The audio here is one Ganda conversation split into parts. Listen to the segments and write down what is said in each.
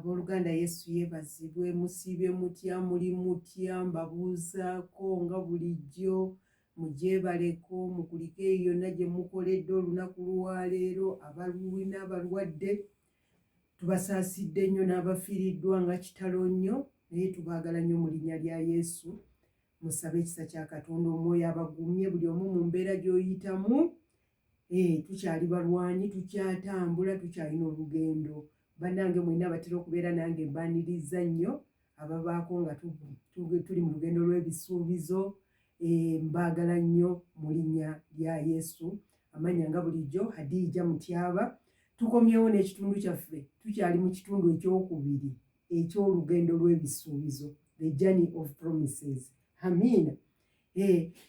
Abooluganda Yesu yeebazibwe, musiibye mutya, muli mutya, mbabuuzaako nga bulijjo, mujeebaleko, mukuliko eyo yonna gye mukoledde olunaku lwaleero, abalwina abalwadde, tubasaasidde nnyo n'abafiiriddwa nga kitalo nnyo, naye tubaagala nnyo mu linnya lya Yesu. Musabe ekisa kya Katonda omwoyo abagumye buli omu mu mbeera gy'oyitamu. Tukyali balwanyi, tukyatambula, tukyalina olugendo. Bannange mwenna batera okubeera nange mbaniriza nnyo ababaako nga tuli mu lugendo lw'ebisuubizo. Mbaagala nnyo mu linnya lya Yesu. Amanya nga bulijjo Hadija Mutyaba. Tukomyewo n'ekitundu kyaffe, tukyali mu kitundu ekyokubiri eky'olugendo lw'ebisuubizo, the journey of promises. Amiina.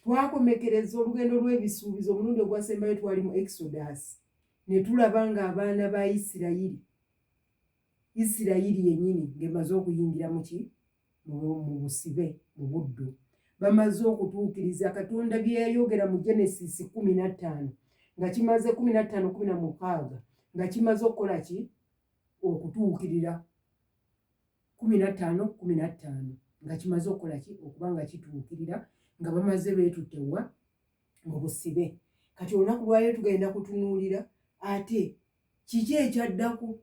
Twakomekereza olugendo lw'ebisuubizo omulundi ogwasembayo twali mu Exodus, ne tulaba ng'abaana ba Isirayiri yennyini ng'emaze okuyingira mu busibe, mu buddu, bamaze okutuukiriza Katonda bye yayogera mu Genesis 15 nga kimaze 15:16 nga kimaze okukola ki? Okutuukirira 15:15 nga kimaze okukola ki? Okuba nga kituukirira nga bamaze beetutewa mu busibe. Kati olunaku lwayo tugenda kutunuulira ate kiki ekyaddako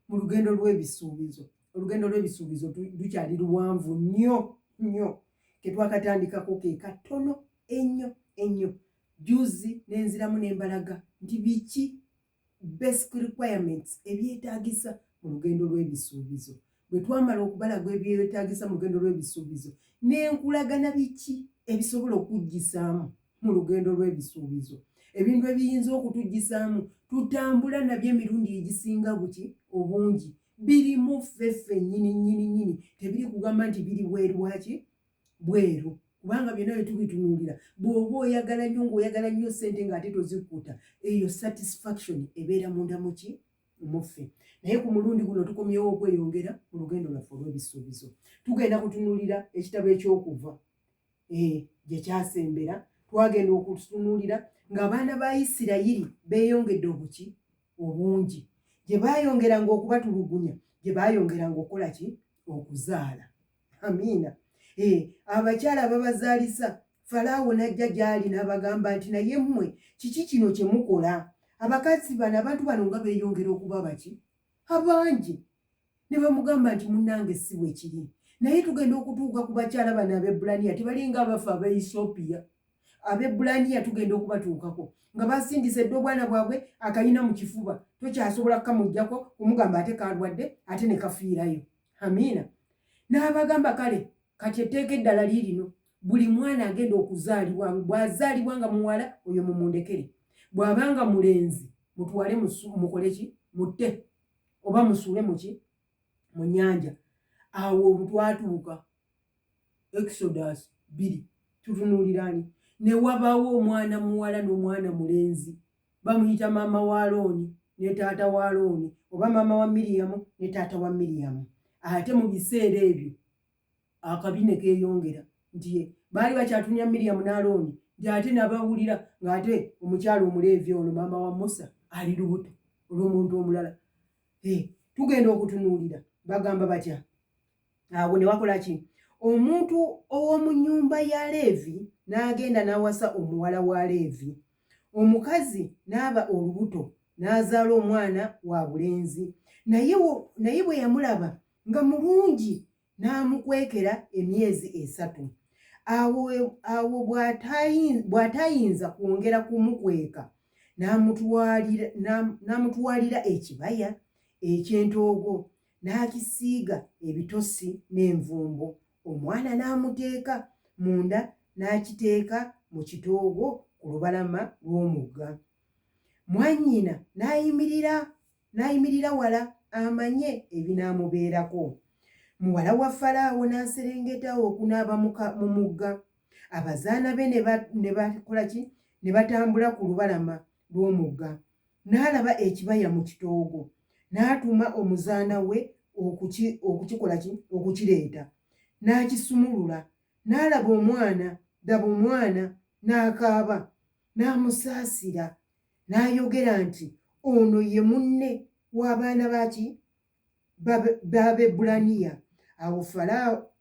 mu lugendo lw'ebisuubizo. Olugendo lw'ebisuubizo lukyali luwanvu nnyo nnyo. Ketwakatandikako ke katono ennyo. Juzi nenziramu n'embalaga nti biki basic requirements ebyetaagisa mu lugendo lw'ebisuubizo. Bwe twamala okubalaga ebyetaagisa mu lugendo lw'ebisuubizo, n'enkulagana biki ebisobola okuggisaamu mu lugendo lw'ebisuubizo. Ebintu ebiyinza okutuggisaamu tutambula nabyo emirundi egisinga obungi birimu ffeffe nnyini. Tebiri kugamba nti biri bweru, kubanga byonna bye tubitunuulira bw'oba oyagala nnyo ng'oyagala nnyo ssente ng'ate tozikkuta, eyo satisfaction ebeera munda muffe. Naye ku mulundi guno tukomyewo okweyongera mu lugendo lwaffe olw'ebisuubizo. Tugenda kutunuulira ekitabo ekyokuva gye kyasembera. Twagenda okutunuulira ng'abaana ba Isirayiri beeyongedde obungi, gye baayongeranga okubatulugunya, gye baayongeranga okukola ki? Okuzaala. Amiina. Abakyala ababazaalisa, Falaawo n'ajja gy'ali n'abagamba nti naye mmwe kiki kino kye mukola? Abakazi bano, abantu bano nga beeyongera okuba baki? Abangi. Ne bamugamba nti munnange si bwe kiri. Naye tugenda okutuuka ku bakyala bano Abebbulaniya, tebalinga abafa Abaethiopia. Abebbulaniya tugenda okubatuukako nga basindisa edde obwana bwabwe akayina mu kifuba, tokyasobola kukamuggyako kumugamba ate kalwadde ate ne kafiirayo. Amiina. N'abagamba kale kati etteeka eddala liirino, buli mwana agenda okuzaalibwa, bw'azaalibwa nga muwala oyo mumundekere, bw'abanga mulenzi mutwale mukole ki? Mutte oba musuule mu nnyanja. Awo twatuuka Exodus 2 tutunuulirani ne wabaawo omwana muwala n'omwana mulenzi, bamuyita maama wa Alooni ne taata wa Alooni, oba maama wa Miriyamu ne taata wa Miriyamu. Ate mu biseera ebyo akabi ne keeyongera nti baali bakyatunya Miriyamu ne Alooni nti ate nabawulira ng'ate omukyalo omuleevi ono maama wa Musa ali lubuto olw'omuntu omulala. Tugenda okutunuulira bagamba batya. Awo ne wakola ki? Omuntu ow'omu nnyumba ya Leevi n'agenda n'awasa omuwala wa Leevi. Omukazi n'aba olubuto n'azaala omwana wa bulenzi. Naye bwe yamulaba nga mulungi n'amukwekera emyezi 3. Awo bw'atayinza kwongera kumukweka, n'amutwalira ekibaya eky'entoogo n'akisiiga ebitosi n'envumbo. Omwana n'amuteeka munda n'akiteeka mu kitoogo ku lubalama lw'omugga. Mwannyina n'ayimirira wala amanye ebinaamubeerako. Muwala wa Falaawo n'aserengeta okunaaba mu mugga. Abazaana be ne bakola ki? Ne batambula ku lubalama lw'omugga. N'alaba ekibaya mu kitoogo, n'atuma omuzaana we okukikola ki? Okukireeta. N'akisumulula, n'alaba omwana, daba omwana n'akaaba, n'amusaasira, n'ayogera nti ono ye munne w'abaana baki? b'Abebbulaniya. Awo Falaawo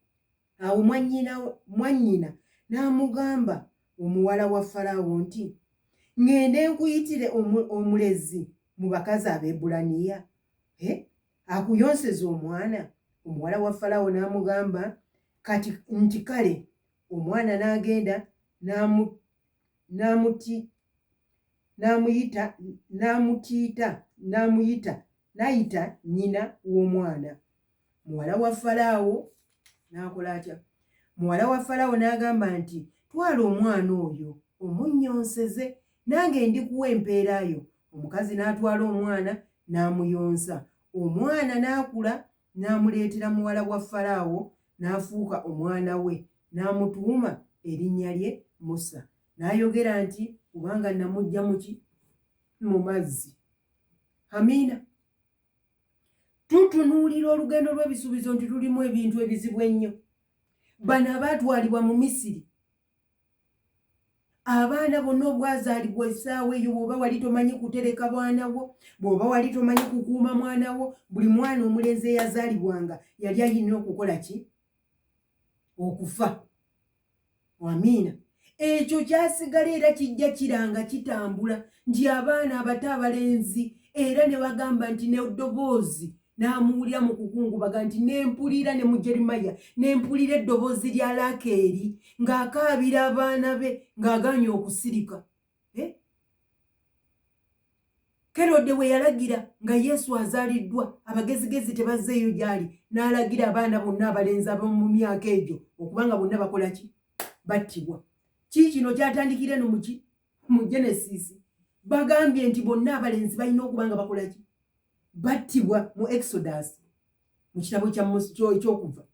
awo mwannyina n'amugamba omuwala wa Falaawo nti, ŋŋende nkuyitire omulezi mu bakazi Abebbulaniya akuyonseza omwana? Omuwala wa Falaawo n'amugamba nti kale. Omwana n'agenda n'ayita nnyina w'omwana. Muwala wa Falaawo n'akola atya? Muwala wa Falaawo n'agamba nti, twala omwana oyo omunnyonseze, nange ndikuwa empeerayo. Omukazi n'atwala omwana n'amuyonsa. Omwana n'akula n'amuleetera muwala wa Falaawo, n'afuuka omwana we, n'amutuuma erinnya lye Musa. N'ayogera nti, kubanga namuggya mu mazzi. Amiina. Tutunuulira olugendo lw'ebisuubizo nti lulimu ebintu ebizibu ennyo. Bano abaatwalibwa mu Misiri, abaana bonna obwazaalibwa essaawa eyo, bw'oba wali tomanyi kutereka bwana wo, bw'oba wali tomanyi kukuuma mwana wo, buli mwana omulenzi eyazaalibwanga yali ayina okukola ki? Okufa. Amiina. Ekyo kyasigala era kijja kiranga kitambula nti abaana abato abalenzi, era ne bagamba nti n'eddoboozi n'amuwulira mu kukungubaga nti nempulira, ne mu Jeremiya nempulira eddoboozi lya Laakeeri ng'akaabira abaana be ng'agaanye okusirika. Kerode we yalagira nga Yesu azaaliddwa, abagezigezi tebazzeeyo gy'ali, n'alagira abaana bonna abalenzi ab'omu myaka egyo okubanga bonna bakola ki? Battibwa. Kino kyatandikira no mu Genesis. Bagambye nti bonna abalenzi balina okubanga bakola ki? Battibwa mu Exodus, mu kitabo ky'Okuva.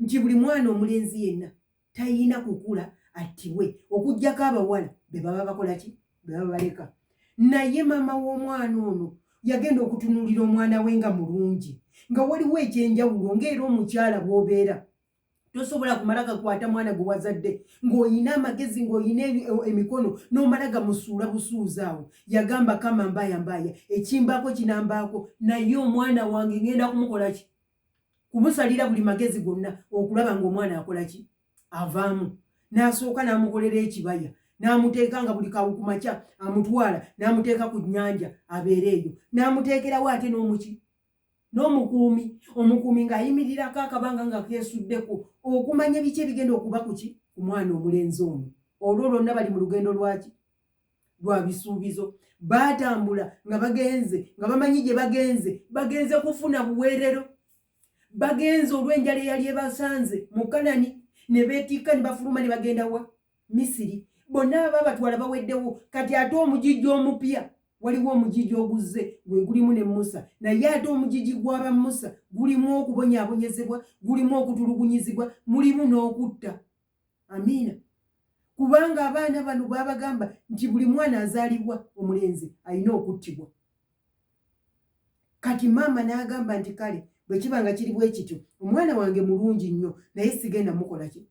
Nti buli mwana omulenzi yenna tayina kukula attibwe, okuggyako abawala be baba bakola ki? Be baba baleka. Naye maama w'omwana ono yagenda okutunuulira omwana we nga mulungi, nga waliwo ekyenjawulo ng'era omukyala bw'obeera. Tosobola kumala gakwata mwana gwe wazadde ng'oyina amagezi, ng'oyina emikono, n'omala gamusuula busuuzi awo. Yagamba kama mbaya ekimbaako kinambaako, naye omwana wange ngenda kumukola ki? Kumusalira buli magezi gonna okulaba ng'omwana akola ki? Avaamu. N'asooka n'amukolera ekibaya, n'amuteeka nga buli kawu ku makya amutwala n'amuteeka ku nnyanja abeere eyo, n'amuteekerawo ate n'omukuumi. Omukuumi ng'ayimirirako akabanga nga keesuddeko okumanya biki ebigenda okuba ku mwana omulenzi ono. Olwo lwonna bali mu lugendo lwaki? Lwa bisuubizo. Baatambula nga bagenze, nga bamanyi gye bagenze kufuna buweerero. Bagenze olw'enjala eyali ebasanze mu Kanani, ne beetikka ne bafuluma ne bagenda wa? Misiri. Bonna ababatwala baweddewo. Kati ate omugijjo omupya, waliwo omugijjo oguzze gwe gulimu ne Musa, naye ate omugijji gw'aba Musa gulimu okubonyaabonyezebwa, gulimu okutulugunyizibwa, mulimu n'okutta. Amiina. Kubanga abaana bano babagamba nti buli mwana azaalibwa omulenzi alina okuttibwa. Kati maama n'agamba nti kale bwe kiba nga kiri bwe kityo, omwana wange mulungi nnyo, naye sigenda mukola ki?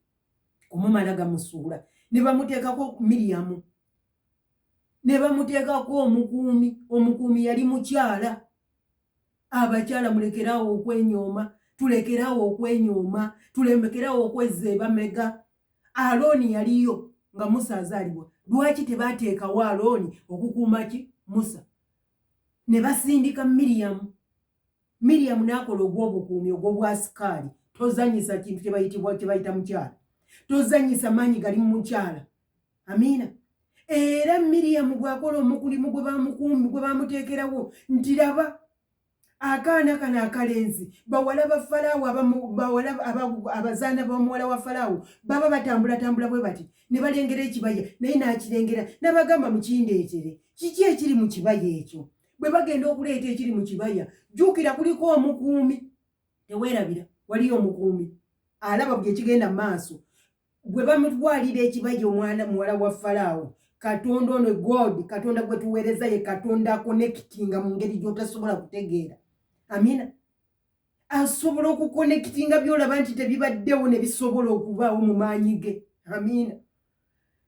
Kumumala gamusuula. Ne bamuteekako Miriyamu, ne bamuteekako omukuumi. Omukuumi yali mukyala. Abakyala mulekerawo okwenyooma, tulekerawo okwenyooma, tulemekerawo okwezza ebamega. Alooni yaliyo nga Musa azaalibwa. Lwaki tebaateekawo Alooni okukuuma ki? Musa. Ne basindika Miriyamu. Miriyamu n'akola ogw'obukuumi ogw'obwasikaali. Tozanyisa kintu kyebayita mukyala. Tozanyisa maanyi gali mu mukyala. Amiina. Era Miriyamu bw'akola omukulimu gwe bamuteekerawo nti laba akaana kano akalenzi, bawala ba Falaawo, abazaana b'omuwala wa Falaawo baba batambulatambula bwe bati ne balengera ekibaya, naye n'akirengera n'abagamba mukindeetere. Kiki ekiri mu kibaya ekyo? Bwe bagenda okuleeta ekiri mu kibaya, jjuukira kuliko omukuumi. Teweerabira, waliyo omukuumi alaba buli ekigenda mu maaso. Bwe bamutwalira ekibaya omwana muwala wa Falaawo, Katonda ono God, Katonda gwe tuweereza ye Katonda akonekitinga mu ngeri gy'otasobola kutegeera. Amiina. Asobola okukonekitinga by'olaba nti tebibaddewo ne bisobola okubaawo mu maanyi ge. Amiina.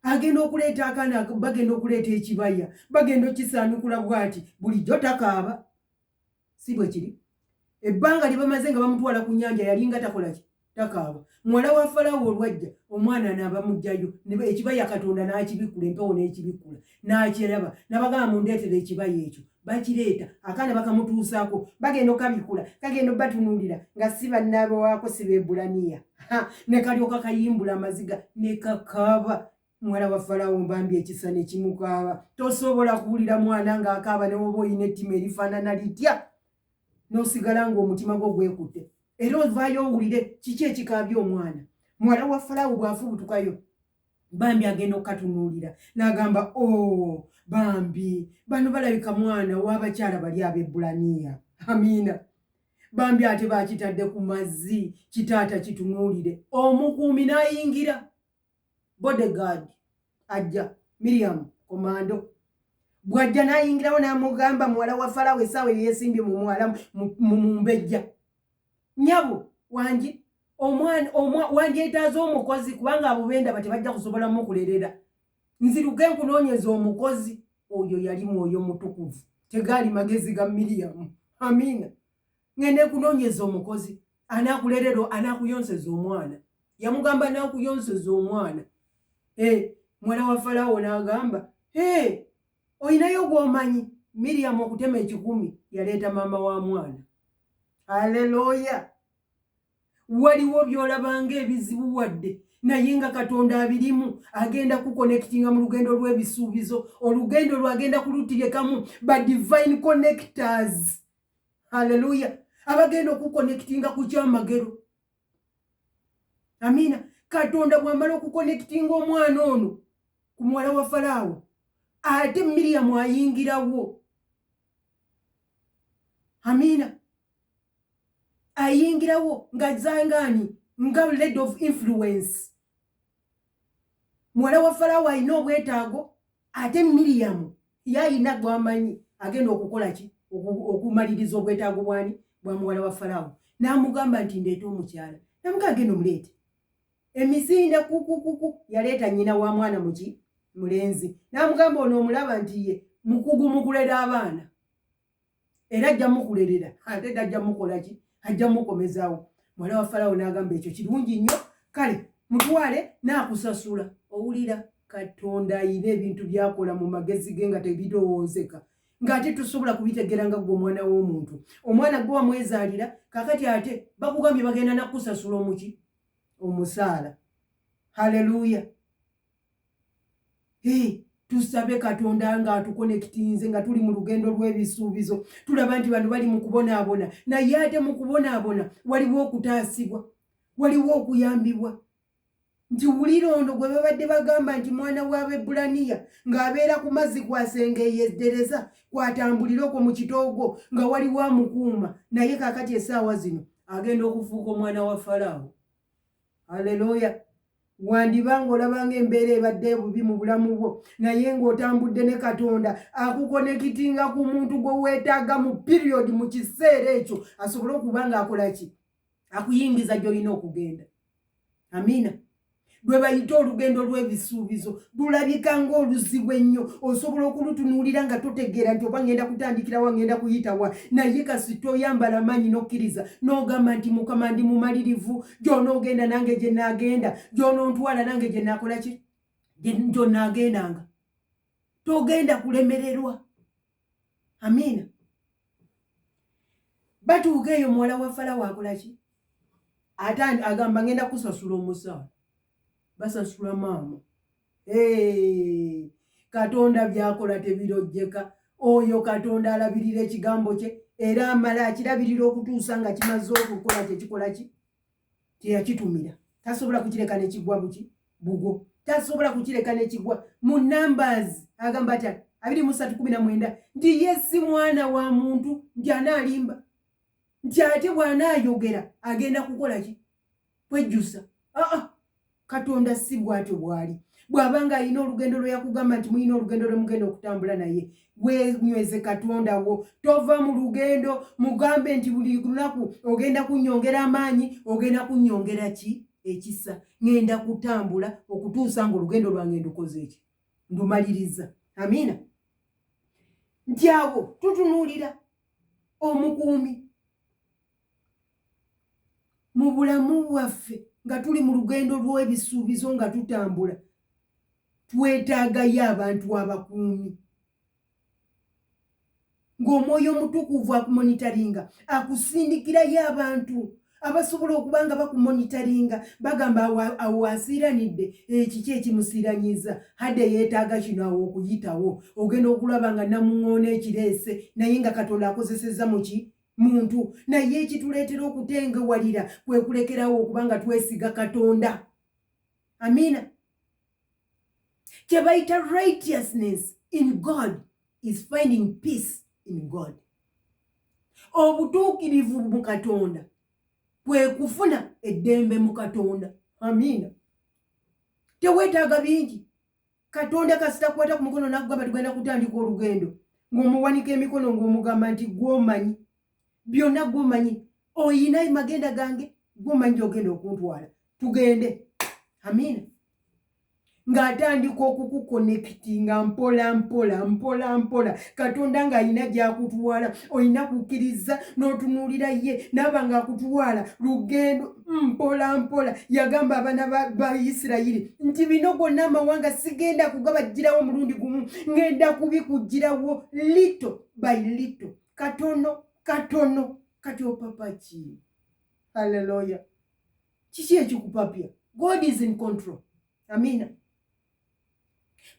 Agenda okuleeta akaana, bagenda okuleeta ekibaya, bagenda okisaanukula bw'ati, bulijjo takaaba. Si bwe kiri? ebbanga libamaze nga bamutwala ku nnyanja yalinga takola ki takaaba. Muwala wa Falaawo olwajja omwana n'abamugjayo ekibaya Katonda n'akibikula empewo n'ekibikula n'akiraba n'abagamba mundeetere ekibaya ekyo bakireeta akaana bakamutuusaako bagenda okabikula kagenda batunuulira nga si bannaabwe waako si Beebulaniya ne kalyoka kayimbula amaziga ne kakaaba. Muwala wa Falaawo mbambi ekisa ne kimukaaba. Tosobola kuwulira mwana ng'akaaba ne woba oyina ettima erifaanana litya n'osigala ng'omutima gwo gwekutte era ovaayo owulire kiki ekikaabye omwana. Muwala wa Falaawo bw'afubutukayo bambi agenda okukatunuulira n'agamba bambi bano balabika mwana w'abakyala bali Abeebulaniya. Amiina. Bambi ate baakitadde ku mazzi kitaata kitunuulire. Omukuumi n'ayingira. Bodyguard ajja Miriam komando bwajja n'ayingirawo n'amugamba muwala wa Falaawo essaawa yeesimbye mu mwala mu mbejja. Nyabo wangi wandyetaaza omukozi kubanga abo benda batebajja kusobola mukulerera. Nziruke nkunoonyeza omukozi oyo yali Mwoyo Mutukuvu tegaali magezi ga Miriam. Amiina. Ngende kunoonyeza omukozi anaakulerera anaakuyonseza omwana. Yamugamba anaakuyonseza omwana. Muwala wa Falaawo n'agamba oyinayo gw'omanyi. Miriam okutema ekikumi yaleeta maama wa mwana. Haleluya. Waliwo by'olabanga ebizibu wadde naye nga Katonda abirimu agenda kuconnectinga mu lugendo lw'ebisuubizo olugendo lwagenda kulutirekamu ba divine connectors. Haleluya. Abagenda okuconnectinga ku kyamagero. Amiina. Katonda bw'amala okuconnectinga omwana ono ku muwala wa Falaawo ate Miriam ayingirawo. Amiina. Ayingirawo nga zangani nga lady of influence. Muwala wa Falaawo alina obwetaago ate Miriam yalina gw'amanyi agenda okukola ki okumaliriza obwetaago bwani bwa muwala wa Falaawo. N'amugamba nti ndeeta omukyala. N'amugamba genda omuleete. Emizinda kukukuku yaleeta nnyina wa mwana muki mulenzi. N'amugamba ono omulaba nti ye mukugu mu kulera abaana era ajja mukulerera ate ajja mukola ki ajja mukomezaawo. Muwala wa Falaawo n'agamba ekyo kirungi nnyo kale mutwale n'akusasula. Owulira Katonda ayina ebintu byakola mu magezi ge nga tebitowoozeka ng'ate tusobola kubitegeera nga gwe omwana w'omuntu. Omwana gwe wamwezaalira kakati ate bakugambye bagenda nakusasula omuki omusaala. Haleluya. Tusabe Katonda nga atuconnectinze nga tuli mu lugendo lw'ebisuubizo. Tulaba nti bano bali mu kubonaabona naye ate mu kubonaabona waliwo okutaasibwa waliwo okuyambibwa. Nti wulira ono gwe babadde bagamba nti mwana wa Beebulaniya ng'abeera ku mazzi kwasengeeyezdereza kwatambulira okwo mu kitoogo nga waliwo amukuuma naye kakati essaawa zino agenda okufuuka omwana wa Falaawo. Haleluya. Wandibanga olabanga embeera ebadde bubi mu bulamu bwo naye ng'otambudde ne Katonda akukonekitinga ku muntu gwe weetaaga mu period mu kiseera ekyo asobole okuba ng'akola ki akuyingiza gy'olina okugenda. Amiina. Bwe bayita olugendo lw'ebisuubizo lulabika ng'oluzibu ennyo osobola okulutunuulira nga totegeera nti oba ngenda kutandikira wa ngenda kuyita wa naye kasi toyambala maanyi n'okkiriza n'ogamba nti Mukama ndi mumalirivu gy'onoogenda nange gye naagenda gy'onoontwala nange gye naakola ki gy'onaagendanga togenda kulemererwa. Amiina. Batuuka eyo muwala wa Falaawo akola ki ate agamba ngenda kusasula omusaala. Basasula maama. Katonda byakola tebirojjeka. Oyo Katonda alabirira ekigambo kye era amala akirabirira okutuusa nga kimaze okukola tekikola ki teyakitumira. Tasobola kukireka ne kigwa bugo. Tasobola kukireka ne kigwa mu Numbers agamba ati 23:19 nti ye si mwana wa muntu nti anaalimba nti ate bw'anaayogera agenda kukola ki kwejjusa. Katonda si bw'atyo bw'ali. Bw'abanga alina olugendo lwe yakugamba nti mulina olugendo lwe mugenda okutambula naye wenyweze Katonda wo. Tova mu lugendo mugambe nti buli lunaku ogenda kunnyongera amaanyi ogenda kunnyongera ki ekisa. Ngenda kutambula okutuusa ng'olugendo lwange ndukoze eki ndumaliriza. Amiina. Nti awo tutunuulira omukuumi mu bulamu bwaffe nga tuli mu lugendo lw'ebisuubizo nga tutambula twetaagayo abantu abakuumi ng'omwoyo omutukuvu akumonitaringa akusindikirayo abantu abasobola okuba nga bakumonitaringa bagamba awo asiiranidde kiki ekimusiiranyiza hadde yeetaaga kino awo okuyitawo ogenda okulaba nga namuŋoona ekireese naye nga Katonda akozesezza muki muntu naye ekituleetera okutengewalira kwe kulekerawo okuba nga twesiga Katonda. Amiina. Kye bayita righteousness in God is finding peace in God. Obutuukirivu mu Katonda kwe kufuna eddembe mu Katonda. Amiina. Teweetaaga bingi. Katonda kasita kwata ku mukono nakugamba tugenda kutandika olugendo ng'omuwanika emikono ng'omugamba nti gw'omanyi byonna gw'omanyi oyina magenda gange gw'omanyi gy'ogenda okuntwala tugende. Amiina. Ng'atandika okukukonekitinga mpola mpola Katonda ng'alina gy'akutwala olina kukkiriza n'otunuulira ye n'aba ng'akutwala lugendo mpola. Yagamba abaana ba Isirayiri nti bino gonna amawanga sigenda kugabagirawo mulundi gumu ngenda kubikugirawo little by little katono. Kati opapa ki? Hallelujah. Kiki ekikupapya? God is in control. Amiina.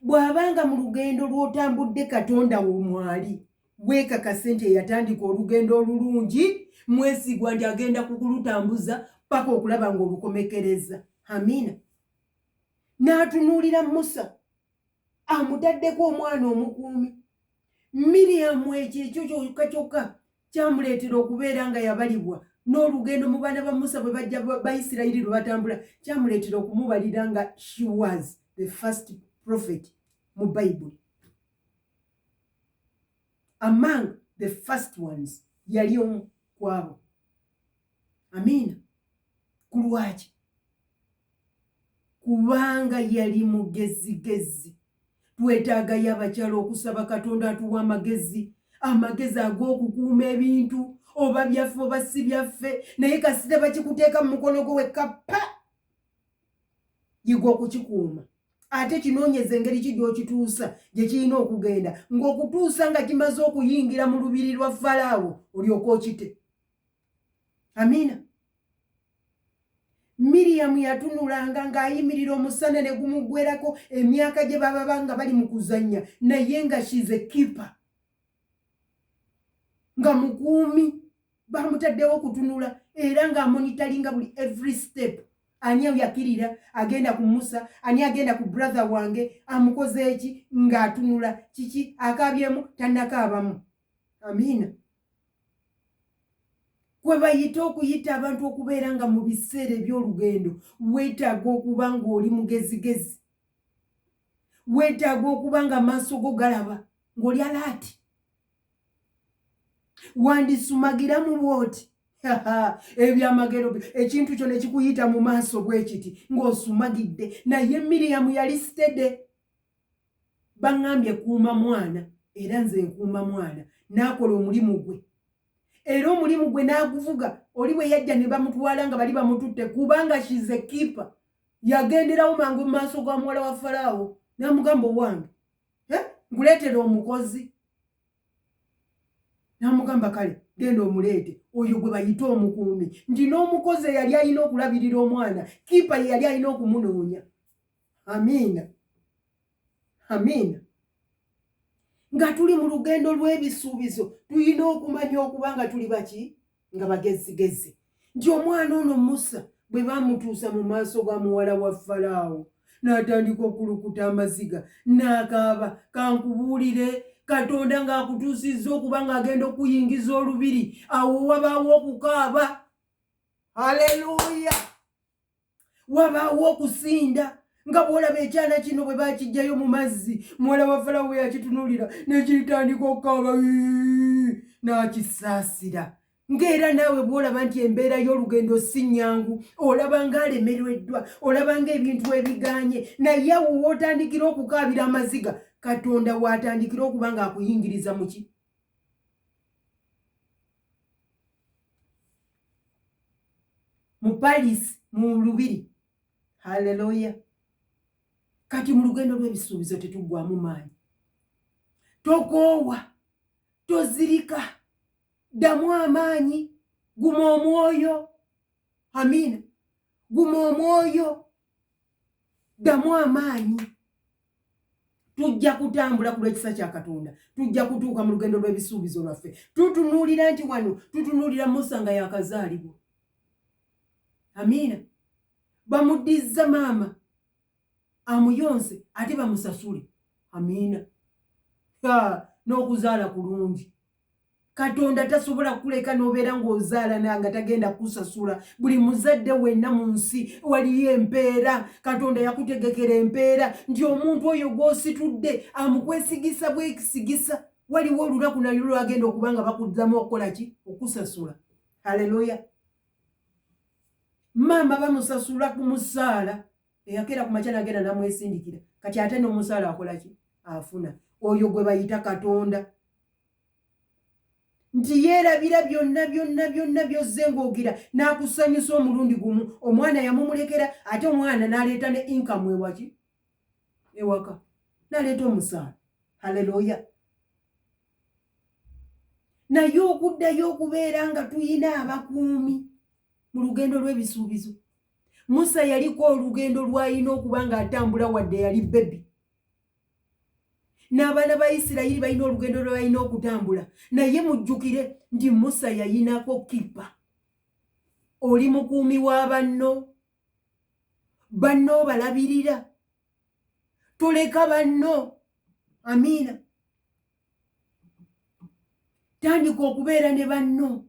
Bw'abanga mu lugendo lw'otambudde Katonda wo mwali weekakase nti yatandika olugendo olulungi mwesigwa nti agenda kukulutambuza paka okulaba ng'olukomekereza. Amiina. N'atunuulira Musa amutaddeko omwana omukuumi. Miriyamu ekyo kyokka kyamuleetera okubeera nga yabalibwa n'olugendo mu baana ba Musa bwe bajja ba Isirayiri lwe batambula kyamuleetera okumubalira nga she was the first prophet mu Bible. Among the first ones yali omu kwabo. Amiina. Kulwaki? Kubanga yali mugezigezi. Twetaagayo abakyala okusaba Katonda atuwa amagezi ag'okukuuma ebintu oba byaffe oba si byaffe naye kasita bakikuteeka mu mukono gwo wekka pa yiga okukikuuma ate kinoonyeza engeri ki gy'okituusa gye kirina okugenda ng'okutuusa nga kimaze okuyingira mu lubiri lwa Falaawo olyoka okite. Amiina. Miriyamu yatunulanga ng'ayimirira omusana ne gumugwerako emyaka gye baba nga bali mu kuzannya naye nga she's a keeper. Nga mukuumi bamutaddewo okutunula era ng'amonitaringa buli every step. Ani yakirira agenda ku Musa, ani agenda ku brother wange amukoze eki ng'atunula kiki akabyemu tannakaabamu. Amiina. Kwe bayita okuyita abantu okubeera nga mu biseera eby'olugendo weetaaga okuba ng'oli mugezigezi. Weetaaga okuba nga amaaso go galaba ng'oli alaati. Wandisumagiramu bw'oti ebyamagero ekintu kyo ne kikuyita mu maaso bw'ekiti ng'osumagidde naye Miriyamu yali stede. Baŋŋambye kuuma mwana era nze nkuuma mwana n'akola omulimu gwe era omulimu gwe n'aguvuga oli bwe yajja ne bamutwala nga bali bamututte kubanga she's a keeper. Yagenderawo mangu mu maaso ga muwala wa Falaawo n'amugamba owange nkuleetera omukozi. N'amugamba kale genda omuleete oyo gwe bayita omukuumi nti n'omukozi yali alina okulabirira omwana kiipa ye yali alina okumunoonya. Amiina. Amiina. Nga tuli mu lugendo lw'ebisuubizo tulina okumanya okuba nga tuli baki nga bagezigezi nti omwana ono Musa bwe bamutuusa mu maaso ga muwala wa Falaawo n'atandika okulukuta amaziga n'akaaba kankubuulire Katonda ng'akutuusizza okuba ng'agenda okuyingiza olubiri awo wabaawo okukaaba. Haleluya. Wabaawo okusinda nga bw'olaba ekyana kino bwe baakijjayo mu mazzi muwala wa Falaawo yakitunuulira nekitandika okukaaba n'akisaasira. Ng'era naawe bw'olaba nti embeera y'olugendo si nnyangu olaba ng'alemereddwa olaba ng'ebintu ebiganye naye awo w'otandikira okukaabira amaziga Katonda w'atandikira okuba ng'akuyingiriza mu ki? mu Paris mu lubiri. Haleluya. Kati mu lugendo lw'ebisuubizo tetuggwamu maanyi. Tokoowa, tozirika, ddamu amaanyi, guma omwoyo. Amiina. Guma omwoyo, ddamu amaanyi. Tujja kutambula ku lw'ekisa kya Katonda. Tujja kutuuka mu lugendo lw'ebisuubizo lwaffe. Tutunuulira nti wano, tutunuulira Musa nga yakazaalibwa. Amiina. Bamuddiza maama amuyonse ate bamusasule. Amiina. N'okuzaala kulungi. Katonda tasobola kuleka n'obeera ng'ozaala nga tagenda kusasula. Buli muzadde wenna mu nsi waliyo empeera. Katonda yakutegekera empeera nti omuntu oyo gw'ositudde amukwesigisa bwekisigisa. Waliwo olunaku nalyo lwagenda okuba nga bakuddamu okukola ki? Okusasula. Haleluya. Maama bamusasula ku musaala. Eyakeera ku makya n'agenda n'amwesindikira. Kati ate n'omusaala akola ki? Afuna. Oyo gwe bayita Katonda. Nti yeerabira byonna byozze ng'ogira n'akusanyusa omulundi gumu. Omwana yamumulekera ate omwana n'aleeta ne income ewaki? Ewaka. N'aleeta omusaala. Haleluya. Naye okuddayo okubeera nga tuyina abakuumi mu lugendo lw'ebisuubizo. Musa yaliko olugendo lw'alina okuba ng'atambula wadde yali bebi. N'abaana ba Isirayiri balina olugendo lwe balina okutambula. Naye mujjukire nti Musa yayinako kipa. Oli mukuumi wa banno. Banno balabirira. Toleka banno. Amiina. Tandika okubeera ne banno.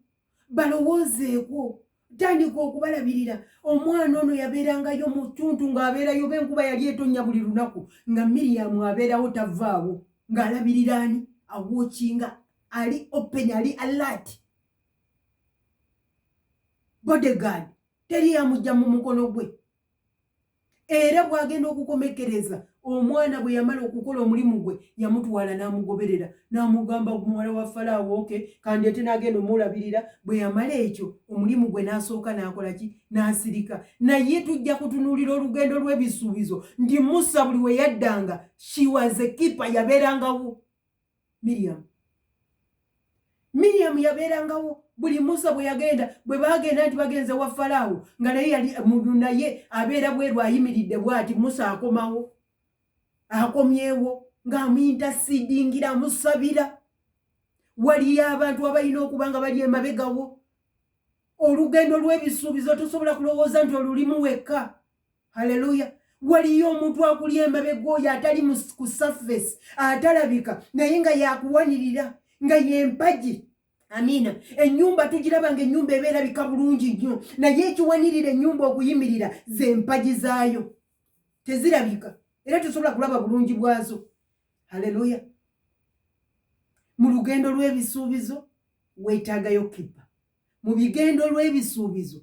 Balowoozeeko. Tandika okubalabirira. Omwana ono yabeerangayo mu ttuntu ng'abeerayo b'enkuba yali etonnya buli lunaku nga Miriyamu abeerawo tavaawo ng'alabirira ani? Awookinga. Ali open, ali alert. Bodyguard. Teri yamujja mu mukono gwe. Era bw'agenda okukomekereza omwana bwe yamala okukola omulimu gwe yamutwala n'amugoberera n'amugamba muwala wa Falaawo kandeete n'agenda omulabirira. Bwe yamala ekyo omulimu gwe n'asooka n'akola ki? N'asirika. Naye tujja kutunuulira olugendo lw'ebisuubizo nti Musa buli we yaddanga she was a keeper. Yabeerangawo Miriyamu yabeerangawo. Buli Musa bwe yagenda, bwe bagenda nti bagenze wa Falaawo nga naye yali naye abeera bweru ayimiridde bw'ati, Musa akomawo. Akomyewo ng'amuyintasidingira amusabira. Waliyo abantu abalina okuba nga bali emabegawo. Olugendo lw'ebisuubizo tosobola kulowooza nti olulimu wekka. Haleluya. Waliyo omuntu akuli emabega oyo atali ku surface, atalabika naye nga yakuwanirira nga yempagi. Amiina. Ennyumba tugiraba nga ennyumba ebeerabika bulungi nnyo, naye ekiwanirira ennyumba okuyimirira ze mpagi zaayo. Tezirabika era tosobola kulaba bulungi bwazo. Haleluya. Mu lugendo lw'ebisuubizo weetaagayo kipa. Mu bigendo lw'ebisuubizo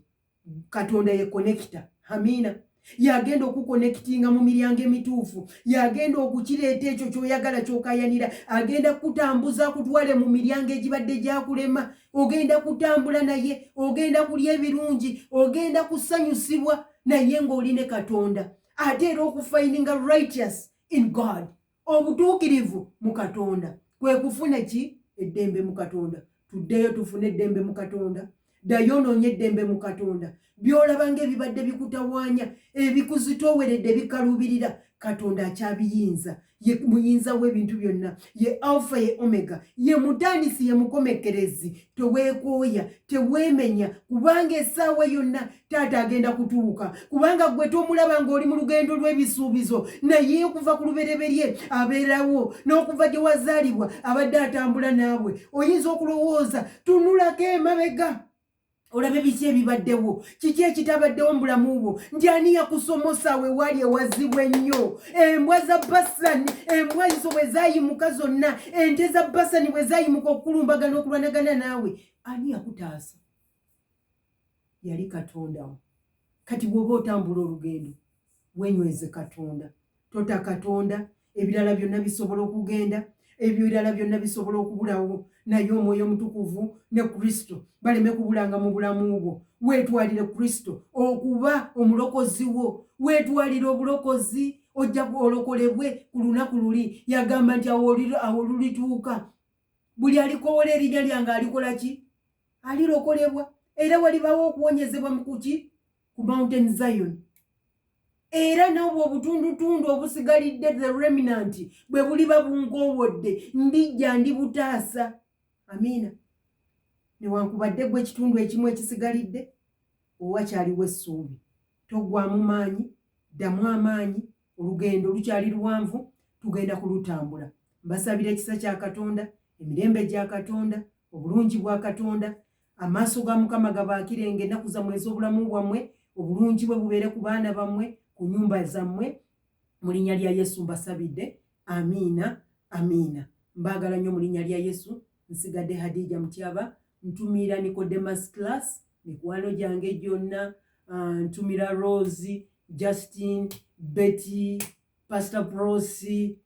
Katonda ye connector. Amiina. Yagenda okukonnekitinga mu miryango emituufu. Yagenda okukireeta ekyo ky'oyagala ky'okayanira. Agenda kutambuza kutwale mu miryango egibadde gyakulema. Ogenda kutambula naye, ogenda kulya ebirungi, ogenda kusanyusibwa naye ng'oli ne Katonda. Ate era okufindinga righteous in God. Obutuukirivu mu Katonda. Kwe kufuna ki? Eddembe mu Katonda. Tuddeyo tufune eddembe mu Katonda. Ddayo onoonye eddembe mu Katonda. Byolaba ng'ebibadde bikutawaanya, ebikuzitooweredde bikalubirira, Katonda akyabiyinza. Ye muyinza w'ebintu byonna. Ye Alpha ye Omega. Ye mutandisi ye mukomekerezi. Teweekooya, teweemenya, kubanga essaawa yonna taata agenda kutuuka. Kubanga gwe tomulaba ng'oli mu lugendo lw'ebisuubizo, naye okuva ku lubereberye abeerawo, n'okuva gye wazaalibwa abadde atambula naawe. Oyinza okulowooza tunulako emabega. Olabe biki ebibaddewo, kiki ekitabaddewo mu bulamu bwo, nti ani yakusomosa we wali ewazibu ennyo. Embwa za Basani, embwa izo bwe zaayimuka zonna, ente za Basani bwe zaayimuka okulumbagana okulwanagana naawe, ani yakutaasa? Yali Katonda. Kati bw'oba otambula olugendo wenyweze Katonda. Tota Katonda, ebirala byonna bisobola okugenda. ebyo ebirala byonna bisobola okubulawo, naye Omwoyo Omutukuvu ne Kristo baleme kubulanga mu bulamu bwo. Weetwalire Kristo okuba omulokozi wo, weetwalire obulokozi, ojja olokolebwe ku lunaku luli. Yagamba nti awo lulituuka buli alikowoola erinnya lyange alikola ki? Alirokolebwa. Era walibawo okuwonyezebwa mu kuki? Ku Mountain Zion. Era n'obwo obutundutundu obusigalidde, the remnant, bwe buliba bunkoowodde, ndijja ndibutaasa. Amiina. Newankubadde gwe ekitundu ekimu ekisigalidde, owakyaliwo essuubi. Toggwaamu maanyi, ddamu amaanyi, olugendo lukyali luwanvu, tugenda kulutambula. Mbasabira ekisa kya Katonda, emirembe gya Katonda, obulungi bwa Katonda, amaaso ga Mukama gabaakirenga ennaku zammwe ez'obulamu bwammwe, obulungi bwe bubeere ku baana bammwe, ku nnyumba zammwe, mu linnya lya Yesu mbasabidde. Amiina, amiina. Mbaagala nnyo mu linnya lya Yesu. Nsigadde Hadija Mutyaba, ntumira Nicodemus Class, mikwano gyange gyonna, ntumira Rose, Justin, Betty, Pastor Prosi,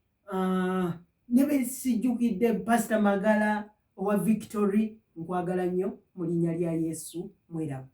ne be sijjukidde Pastor Magala owa Victory. Nkwagala nnyo mu linnya lya Yesu. Mweraba.